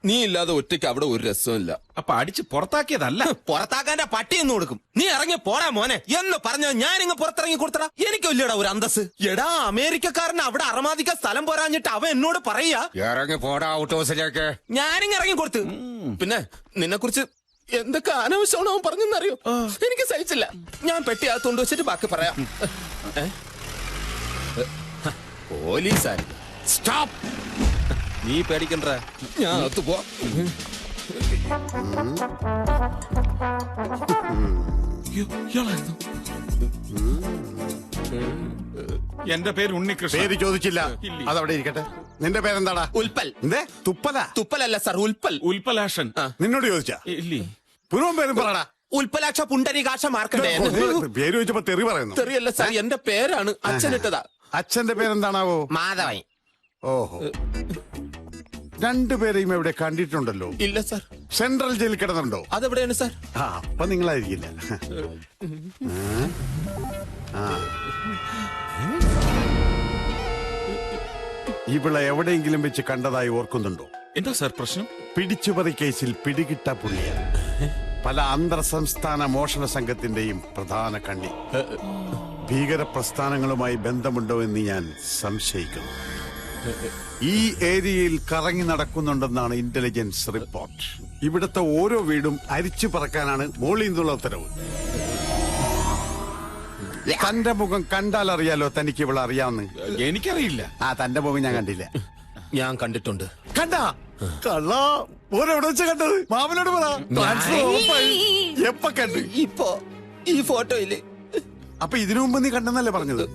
നീ ഇല്ലാതെ ഒറ്റയ്ക്ക് അവിടെ ഒരു രസമില്ല. അപ്പൊ അടിച്ച് പുറത്താക്കിയതല്ല. പുറത്താക്കാന്റെ പട്ടി എന്ന് കൊടുക്കും. നീ ഇറങ്ങി പോടാ മോനെ എന്ന് പറഞ്ഞ ഞാനിങ്ങ് പുറത്തിറങ്ങി കൊടുത്തടാ. എനിക്ക് വലിയടാ ഒരു അന്തസ്. എടാ അമേരിക്കക്കാരന് അവിടെ അറമാദിക്കാൻ സ്ഥലം പോരാഞ്ഞിട്ട് അവൻ എന്നോട് പറയാ ഇറങ്ങി പോടാ ഔട്ട് ഹൗസിലേക്ക്. ഞാനിങ്ങ് ഇറങ്ങി കൊടുത്ത്. പിന്നെ നിന്നെ കുറിച്ച് എന്തൊക്കെ അനാവശ്യമാണോ അവൻ പറഞ്ഞെന്നറിയോ? എനിക്ക് സഹിച്ചില്ല. ഞാൻ പെട്ടി അകത്തോണ്ട് വെച്ചിട്ട് ബാക്കി പറയാം. പോലീസായി. സ്റ്റോപ്പ്. നീ പേടിക്കണ്ട, ഞാൻ അകത്ത് പോവാം. എന്റെ പേര് ഉണ്ണികൃഷ്ണൻ. പേര് ചോദിച്ചില്ല, അതവിടെ ഇരിക്കട്ടെ. നിന്റെ പേരെന്താടാ? ഉൽപ്പൽ. എന്തേ തുപ്പല? തുപ്പലല്ല സാർ, ഉൽപ്പൽ. ഉൽപ്പലാക്ഷൻ. നിന്നോട് ചോദിച്ചാ? ഇല്ലേ. പൂർവ്വം പേരും പറടാ. ഉൽപ്പലാക്ഷ പുണ്ടരീകാക്ഷ മാർക്കണ്ടേ. പേര് ചോദിച്ചപ്പോ തെറി പറയുന്നു. തെറിയല്ല സാർ, എന്റെ പേരാണ്. അച്ഛനിട്ടതാ. അച്ഛന്റെ പേരെന്താണാവോ? മാധവൻ. ഓഹോ, രണ്ടുപേരെയും എവിടെ കണ്ടിട്ടുണ്ടല്ലോ? ഇല്ല സാർ. സെൻട്രൽ ജയിലിൽ കിടന്നുണ്ടോ? അതെവിടെയാണ് സാർ? അപ്പൊ നിങ്ങളായിരിക്കില്ല. ഇവിടെ എവിടെയെങ്കിലും വെച്ച് കണ്ടതായി ഓർക്കുന്നുണ്ടോ? എന്താ സാർ പ്രശ്നം? പിടിച്ചുപറി കേസിൽ പിടികിട്ട പുള്ളിയ. പല അന്തർ സംസ്ഥാന മോഷണ സംഘത്തിന്റെയും പ്രധാന കണ്ണി. ഭീകര പ്രസ്ഥാനങ്ങളുമായി ബന്ധമുണ്ടോ എന്ന് ഞാൻ സംശയിക്കുന്നു. ഈ ഏരിയയിൽ കറങ്ങി നടക്കുന്നുണ്ടെന്നാണ് ഇന്റലിജൻസ് റിപ്പോർട്ട്. ഇവിടുത്തെ ഓരോ വീടും അരിച്ചു പറക്കാനാണ് മോളിൽ നിന്നുള്ള ഉത്തരവ്. തന്റെ മുഖം കണ്ടാൽ അറിയാലോ തനിക്ക് ഇവിടെ അറിയാവുന്ന. എനിക്കറിയില്ല. തന്റെ മുഖം ഞാൻ കണ്ടില്ല. ഞാൻ കണ്ടിട്ടുണ്ട്. കണ്ടാ? കള്ള ഓരെവിടെ വെച്ച് കണ്ടത്? മാമനോട് പറ. എപ്പ കണ്ട്? ഇപ്പോ ഈ ഫോട്ടോയില്. അപ്പൊ ഇതിനു മുമ്പ് നീ കണ്ടെന്നല്ലേ പറഞ്ഞത്?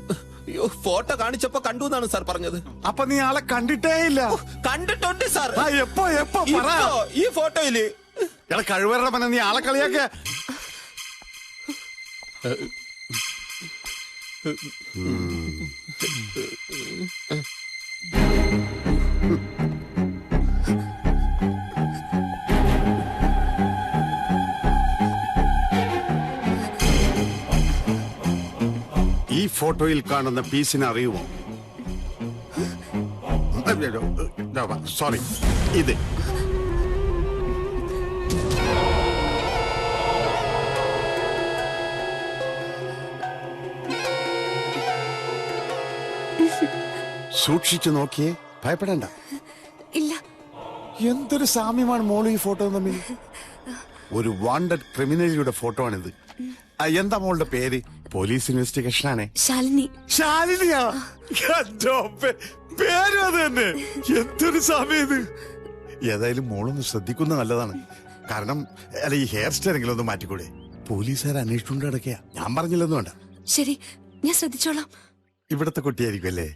ഫോട്ടോ കാണിച്ചപ്പോ കണ്ടു എന്നാണ് സാർ പറഞ്ഞത്. അപ്പൊ നീ ആളെ കണ്ടിട്ടേ ഇല്ല? കണ്ടിട്ടുണ്ട് സാർ. എപ്പോ എപ്പോ പറ. ഈ ഫോട്ടോയില്. ഇയാളെ കഴിവറ പറഞ്ഞ നീ ആളെ കളിയാക്ക. ഈ ഫോട്ടോയിൽ കാണുന്ന പീസിനെ അറിയുമോ? സോറി, ഇത് സൂക്ഷിച്ചു നോക്കിയേ, ഭയപ്പെടണ്ട. ഇല്ല. എന്തൊരു സാമ്യമാണ് മോള് ഈ ഫോട്ടോ തമ്മിൽ. ഒരു വാണ്ടഡ് ക്രിമിനലിയുടെ ഫോട്ടോ ആണിത്. എന്താ മോളുടെ പേര്? പോലീസ് ഇൻവെസ്റ്റിഗേഷൻ ആണ്. ശാലിനി. ശാലിനിയാ? പേരും അത് തന്നെ. എന്തൊരു സാമ്യം ഇത്. ഏതായാലും മോളൊന്ന് ശ്രദ്ധിക്കുന്നത് നല്ലതാണ്. കാരണം അല്ല, ഈ ഹെയർ സ്റ്റൈലെങ്കിലും ഒന്ന് മാറ്റിക്കൂടെ? പോലീസുകാർ അന്വേഷിച്ചുകൊണ്ട് കിടക്കയാ. ഞാൻ പറഞ്ഞില്ലെന്ന് വേണ്ട. ശരി, ഞാൻ ശ്രദ്ധിച്ചോളാം. ഇവിടത്തെ കുട്ടിയായിരിക്കും അല്ലേ?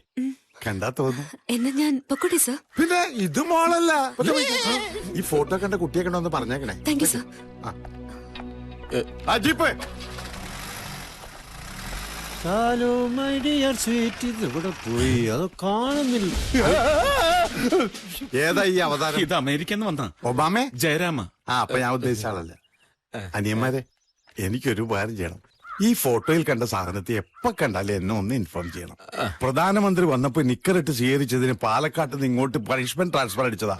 കണ്ടാ തോന്നുന്നു. എന്നാ ഞാൻ പൊക്കോട്ടെ സർ. പിന്നെ ഇത് മോളല്ല. ഈ ഫോട്ടോ കണ്ട കുട്ടിയെ കണ്ടോന്ന് പറഞ്ഞേക്കണേ. Thank you sir. അജീപ്പ്, ഇവിടെ പോയി അത് കാണുന്നില്ല. ഏതാ ഈ അവതാരം? ഇത് അമേരിക്കന്ന് വന്ന ഒബാമേ? ജയരാമ. അപ്പൊ ഞാൻ ഉദ്ദേശിച്ച ആളല്ല. അനിയന്മാരെ, എനിക്കൊരു ഉപകാരം ചെയ്യണം. ഈ ഫോട്ടോയിൽ കണ്ട സാധനത്തെ എപ്പോ കണ്ടാലും എന്നെ ഒന്ന് ഇൻഫോം ചെയ്യണം. പ്രധാനമന്ത്രി വന്നപ്പോ നിക്കറിട്ട് സ്വീകരിച്ചതിന് പാലക്കാട്ട് നിന്ന് ഇങ്ങോട്ട് പണിഷ്മെന്റ് ട്രാൻസ്ഫർ അടിച്ചതാ.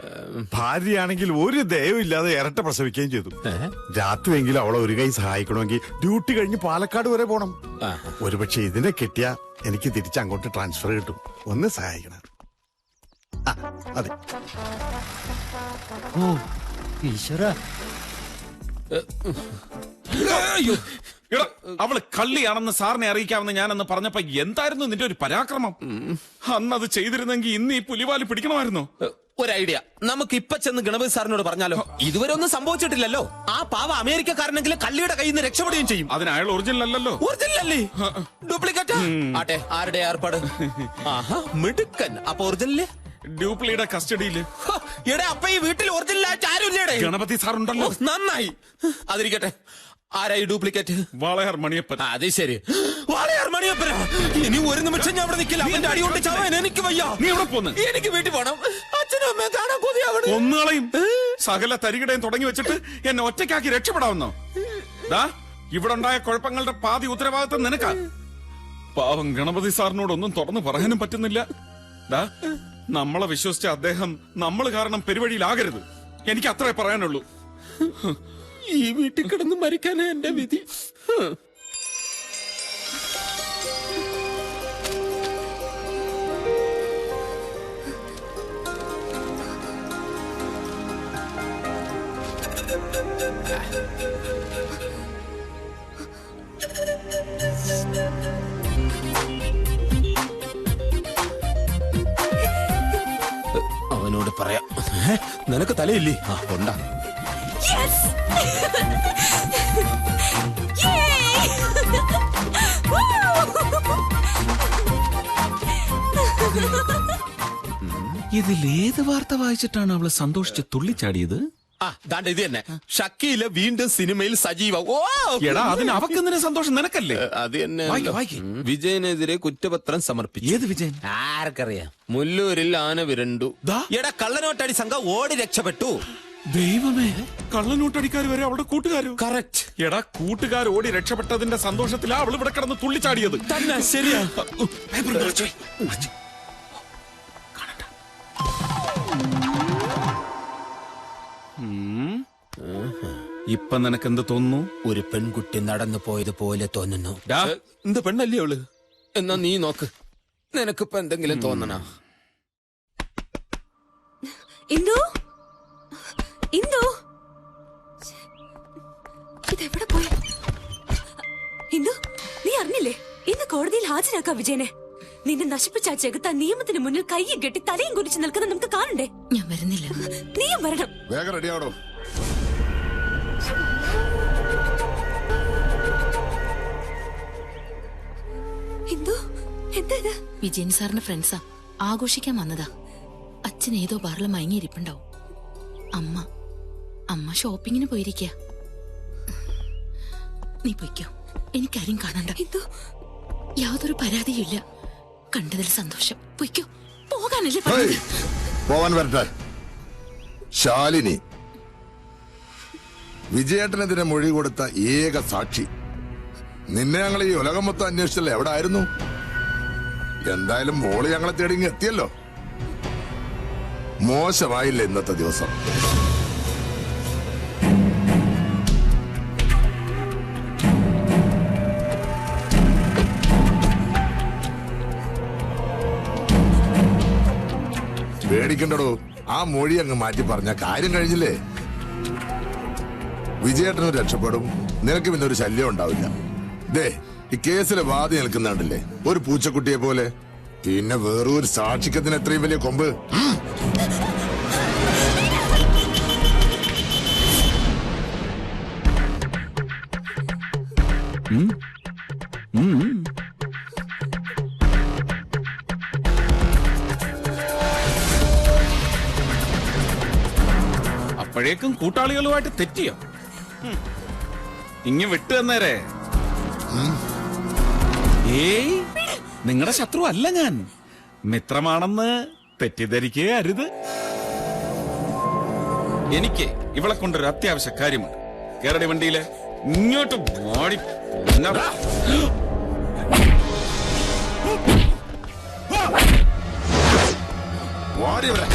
ഭാര്യയാണെങ്കിൽ ഒരു ദയവില്ലാതെ ഇരട്ട പ്രസവിക്കുകയും ചെയ്തു. രാത്രിയെങ്കിലും അവളെ ഒരു കൈ സഹായിക്കണമെങ്കിൽ ഡ്യൂട്ടി കഴിഞ്ഞ് പാലക്കാട് വരെ പോണം. ഒരുപക്ഷെ ഇതിനെ കിട്ടിയാ എനിക്ക് തിരിച്ച് അങ്ങോട്ട് ട്രാൻസ്ഫർ കിട്ടും. ഒന്ന് സഹായിക്കണം. അതെ. ഓ ഈശ്വര, അവള് കള്ളിയാണെന്ന് സാറിനെ അറിയിക്കാമെന്ന് ഞാനെന്ന് പറഞ്ഞപ്പോ എന്തായിരുന്നു നിന്റെ ഒരു പരാക്രമം? അന്നത് ചെയ്തിരുന്നെങ്കിൽ ഇന്ന് ഈ പുലിവാലി പിടിക്കണമായിരുന്നു. ഒരു ഐഡിയ. നമുക്ക് ഇപ്പൊ ചെന്ന് ഗണപതി സാറിനോട് പറഞ്ഞാലോ? ഇതുവരെ ഒന്നും സംഭവിച്ചിട്ടില്ലല്ലോ. ആ പാവ അമേരിക്കക്കാരനെങ്കിലും കള്ളിയുടെ കയ്യിൽ നിന്ന് രക്ഷപ്പെടുകയും ചെയ്യും. അതിന് അയാൾ ഒറിജിനൽ അല്ലല്ലോ. ഒറിജിനൽ അല്ലേ? ഡ്യൂപ്ലിക്കേറ്റ് ആട്ടെ. ആരുടെ ഏർപ്പാട്? മിടുക്കൻ. അപ്പൊ ഒറിജിനല് ഡ്യൂപ്ലിയുടെ കസ്റ്റഡിയില്. എടാ, അപ്പൊ ഈ വീട്ടിൽ ഒറിജിനൽ ആയിട്ട് ആരുമില്ലേടെ? ഗണപതി സാർ ഉണ്ടല്ലോ. നന്നായി. അതിരിക്കട്ടെ, ആരായി ഡ്യൂപ്ലിക്കേറ്റ്? വാളയാർ മണിയപ്പൻ. അത് ശരി, വാളയാർ മണിയപ്പനാ. ഇനി ഒരു നിമിഷം ഞാൻ അവിടെ നിൽക്കില്ല. അവന്റെ അടി കൊണ്ട് ചാവാൻ എനിക്ക് വയ്യ. നീ എവിടെ പോന്ന്? എനിക്ക് വീട്ടിൽ പോണം. അച്ഛനും അമ്മയെ കാണാൻ കൊതിയാവണം. ഒന്നുകളെയും സകല തരികിടയും തുടങ്ങി വെച്ചിട്ട് എന്നെ ഒറ്റയ്ക്കാക്കി രക്ഷപ്പെടാവുന്നോ? ഇവിടെ ഉണ്ടായ കുഴപ്പങ്ങളുടെ പാതി ഉത്തരവാദിത്തം നിനക്കാ. പാവം ഗണപതി സാറിനോടൊന്നും തുറന്നു പറയാനും പറ്റുന്നില്ല. നമ്മളെ വിശ്വസിച്ച അദ്ദേഹം നമ്മൾ കാരണം പെരുവഴിയിലാകരുത്. എനിക്ക് അത്രേ പറയാനുള്ളൂ. ഈ വീട്ടിൽ കിടന്ന് മരിക്കാനേ എന്റെ വിധി. അവനോട് പറയാം. നിനക്ക് തലയില്ലേ? ആ ഉണ്ടാ. ഇതിലേത് വാർത്ത വായിച്ചിട്ടാണ് അവള് സന്തോഷിച്ച് തുള്ളിച്ചാടിയത്? ആ ദാണ്ട ഇത് തന്നെ. ഷക്കീല വീണ്ടും സിനിമയിൽ സജീവം. ഓ എടാ, അതിന് അവക്കെന്തിനാ സന്തോഷം? നിനക്കല്ലേ? അത് തന്നെ. വായിക്ക്. വിജയനെതിരെ കുറ്റപത്രം സമർപ്പിച്ചു. ഏത് വിജയൻ? ആർക്കറിയാം. മുല്ലൂരിൽ ആന വിരണ്ടു. എടാ, കള്ളനോട്ടടി സംഘം ഓടി രക്ഷപ്പെട്ടു. ദൈവമേ, കള്ളനോട്ടടിക്കാർ വരെ അവളുടെ കൂട്ടുകാരോ? കറക്റ്റ്. എടാ, കൂട്ടുകാർ ഓടി രക്ഷപ്പെട്ടതിന്റെ സന്തോഷത്തിലാ അവൾ ഇവിടെ കിടന്ന് തുള്ളിച്ചാടിയത്. തന്നെ ശരിയാ. ഇപ്പൊ നിനക്കെന്ത് തോന്നുന്നു? ഒരു പെൺകുട്ടി നടന്നു പോയത് പോലെ തോന്നുന്നു. ഡാ, എന്ത് പെണ്ണല്ലേ അവള്? എന്നാ നീ നോക്ക്, നിനക്കിപ്പോ എന്തെങ്കിലും തോന്നണ? ഇന്ദു, ഇന്ദു, ഇതെവിടെ പോയി? ഇന്ദു, നീ അറിഞ്ഞില്ലേ? ഇന്ന് കോടതിയിൽ ഹാജരാക്കാം വിജയനെ. നിന്നെ നശിപ്പിച്ച ആ ചെകുത്ത നിയമത്തിന് മുന്നിൽ കയ്യും കെട്ടി തലയും കുരിച്ച് നിൽക്കുന്ന നമുക്ക് കാണണ്ടേ? ഞാൻ വരുന്നില്ല. നീയും വരണം. വേഗം റെഡിയാണോ? ഇന്ദു, എന്താ ഇത്? വിജയൻ സാറിന്റെ ഫ്രണ്ട്സാ, ആഘോഷിക്കാൻ വന്നതാ. അച്ഛൻ ഏതോ ബാറിൽ മയങ്ങിയിരിപ്പുണ്ടാവും. അമ്മ ഷോപ്പിങ്ങിന് പോയിരിക്ക. നീ പൊയ്ക്കോ, എനിക്കാരും കാണണ്ട. ഇന്ദു, യാതൊരു പരാതിയില്ല. കണ്ടതിൽ സന്തോഷം. പൊയ്ക്കോ, പോകാനല്ലേ ഹേയ്, പറഞ്ഞത്? പോവാൻ വരട്ടെ. ശാലിനി വിജയേട്ടനെതിരെ മൊഴി കൊടുത്ത ഏക സാക്ഷി. നിന്നെ ഞങ്ങൾ ഈ ഉലകം മൊത്തം അന്വേഷിച്ചല്ലേ, എവിടെ ആയിരുന്നു? എന്തായാലും മോള് ഞങ്ങളെ തേടി എത്തിയല്ലോ. മോശമായില്ല ഇന്നത്തെ ദിവസം. പേടിക്കണ്ടടോ, ആ മൊഴി അങ്ങ് മാറ്റി പറഞ്ഞ കാര്യം കഴിഞ്ഞില്ലേ? വിജയേട്ടനും രക്ഷപ്പെടും, നിനക്ക് പിന്നെ ഒരു ശല്യം ഉണ്ടാവില്ല. ദേ, ഈ കേസിലെ വാദി നിൽക്കുന്നുണ്ടല്ലേ, ഒരു പൂച്ചക്കുട്ടിയെ പോലെ. പിന്നെ വേറൊരു സാക്ഷിക്കത്തിന് എത്രയും വലിയ കൊമ്പ്. അപ്പോഴേക്കും കൂട്ടാളികളുമായിട്ട് തെറ്റിയോ? ഇങ്ങ് വിട്ടു തന്നേരെ. ഏയ്, നിങ്ങളുടെ ശത്രു അല്ല ഞാൻ. മിത്രമാണെന്ന് തെറ്റിദ്ധരിക്കേ അരുത്. എനിക്ക് ഇവളെ കൊണ്ടൊരു അത്യാവശ്യ കാര്യമുണ്ട്. കേരള വണ്ടിയില് ഇങ്ങോട്ട് മാടി. വാടി ഇവിടെ.